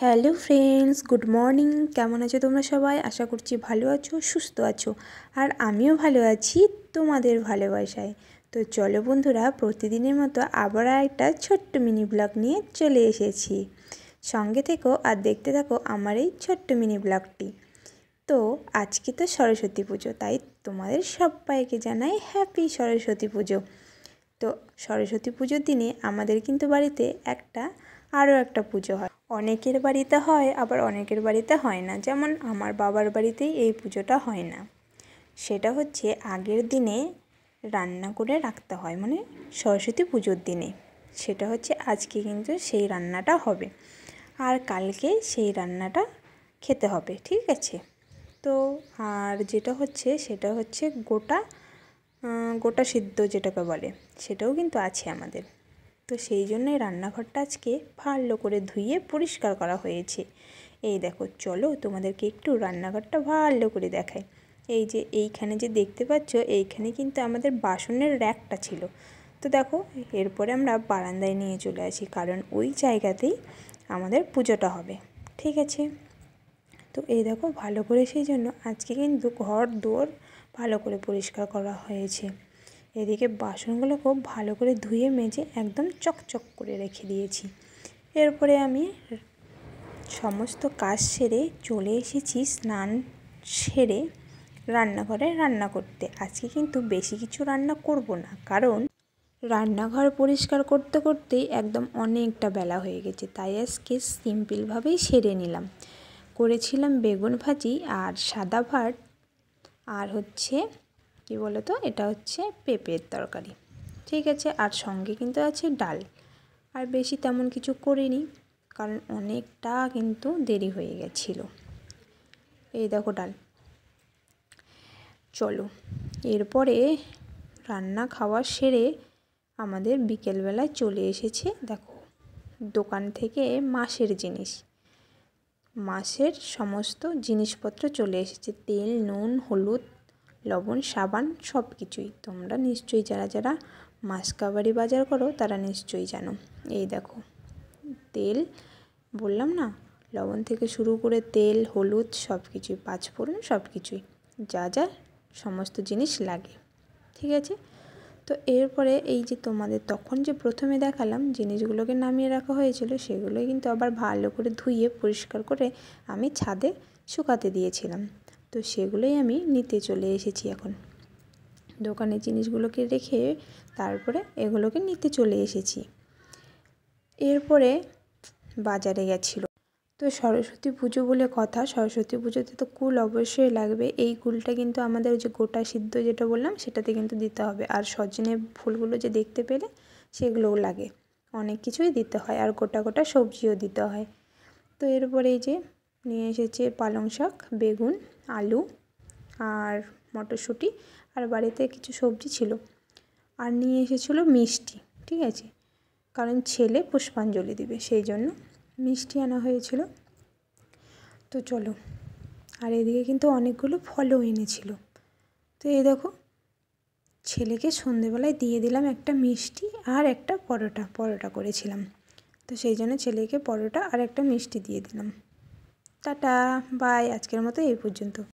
Hello friends, good morning. কেমন আছো তোমরা সবাই? আশা করছি ভালো আছো, সুস্থ আছো। আর আমিও ভালো আছি তোমাদের ভালোবাসায়। তো চলো বন্ধুরা, প্রতিদিনের মতো আবার একটা ছোট্ট মিনি ব্লগ নিয়ে চলে এসেছি। সঙ্গে থেকো আর দেখতে থাকো আমার এই ছোট্ট মিনি ব্লগটি। তো আজকে তো সরস্বতী পুজো, তাই তোমাদের সবাইকে জানাই হ্যাপি সরস্বতী পুজো। তো সরস্বতী পুজোর দিনে আমাদের কিন্তু বাড়িতে আরও একটা পুজো হয়। অনেকের বাড়িতে হয়, আবার অনেকের বাড়িতে হয় না। যেমন আমার বাবার বাড়িতেই এই পুজোটা হয় না। সেটা হচ্ছে আগের দিনে রান্না করে রাখতে হয়, মানে সরস্বতী পুজোর দিনে। সেটা হচ্ছে আজকে কিন্তু সেই রান্নাটা হবে, আর কালকে সেই রান্নাটা খেতে হবে, ঠিক আছে? তো আর সেটা হচ্ছে গোটা সিদ্ধ যেটাকে বলে, সেটাও কিন্তু আছে আমাদের। তো সেই জন্যই রান্নাঘরটা আজকে ভালো করে ধুয়ে পরিষ্কার করা হয়েছে। এই দেখো, চলো তোমাদেরকে একটু রান্নাঘরটা ভালো করে দেখাই। এই যে এইখানে যে দেখতে পাচ্ছ, এইখানে কিন্তু আমাদের বাসনের র্যাকটা ছিল। তো দেখো, এরপরে আমরা বারান্দায় নিয়ে চলে আসি, কারণ ওই জায়গাতেই আমাদের পুজোটা হবে, ঠিক আছে? তো এই দেখো, ভালো করে সেই জন্য আজকে কিন্তু ঘর দোর ভালো করে পরিষ্কার করা হয়েছে। এদিকে বাসনগুলো খুব ভালো করে ধুয়ে মেজে একদম চকচক করে রেখে দিয়েছি। এরপরে আমি সমস্ত কাজ সেরে চলে এসেছি স্নান সেরে রান্নাঘরে রান্না করতে। আজকে কিন্তু বেশি কিছু রান্না করব না, কারণ রান্নাঘর পরিষ্কার করতে করতেই একদম অনেকটা বেলা হয়ে গেছে। তাই আজকে সিম্পলভাবেই সেরে নিলাম। করেছিলাম বেগুন ভাজি আর সাদা ভাত, আর কি বলো তো, এটা হচ্ছে পেঁপের তরকারি, ঠিক আছে? আর সঙ্গে কিন্তু আছে ডাল। আর বেশি তেমন কিছু করিনি, কারণ অনেকটা কিন্তু দেরি হয়ে গেছিলো। এই দেখো ডাল। চলো, এরপরে রান্না খাওয়া সেরে আমাদের বিকেলবেলায় চলে এসেছে দেখো দোকান থেকে মাসের সমস্ত জিনিসপত্র চলে এসেছে। তেল, নুন, হলুদ, লবণ, সাবান, সব কিছুই। তোমরা নিশ্চয়ই যারা মাসকাবারি বাজার করো তারা নিশ্চয়ই জানো। এই দেখো, তেল বললাম না, লবণ থেকে শুরু করে তেল, হলুদ, সব কিছুই, পাঁচফোড়ন, সব কিছুই, যা সমস্ত জিনিস লাগে, ঠিক আছে? তো এরপরে এই যে তোমাদের তখন যে প্রথমে দেখালাম জিনিসগুলোকে নামিয়ে রাখা হয়েছিল, সেগুলোই কিন্তু আবার ভালো করে ধুয়ে পরিষ্কার করে আমি ছাদে শুকাতে দিয়েছিলাম। তো সেগুলোই আমি নিতে চলে এসেছি এখন। দোকানের জিনিসগুলোকে রেখে তারপরে এগুলোকে নিতে চলে এসেছি। এরপরে বাজারে গেছিলো। তো সরস্বতী পুজো বলে কথা, সরস্বতী পুজোতে তো কুল অবশ্যই লাগবে। এই কুলটা কিন্তু আমাদের যে গোটা সিদ্ধ যেটা বললাম সেটাতে কিন্তু দিতে হবে। আর সজনে ফুলগুলো যে দেখতে পেলে, সেগুলোও লাগে। অনেক কিছুই দিতে হয়, আর গোটা সবজিও দিতে হয়। তো এরপরে এই যে নিয়ে এসেছে পালং শাক, বেগুন, আলু আর মটরশুঁটি, আর বাড়িতে কিছু সবজি ছিল। আর নিয়ে এসেছিলো মিষ্টি, ঠিক আছে? কারণ ছেলে পুষ্পাঞ্জলি দিবে, সেই জন্য মিষ্টি আনা হয়েছিল। তো চলো, আর এদিকে কিন্তু অনেকগুলো ফলও এনেছিল। তো এই দেখো, ছেলেকে সন্ধেবেলায় দিয়ে দিলাম একটা মিষ্টি আর একটা পরোটা করেছিলাম। তো সেই জন্য ছেলেকে পরোটা আর একটা মিষ্টি দিয়ে দিলাম। Tata, bye. আজকের মতো এই পর্যন্ত।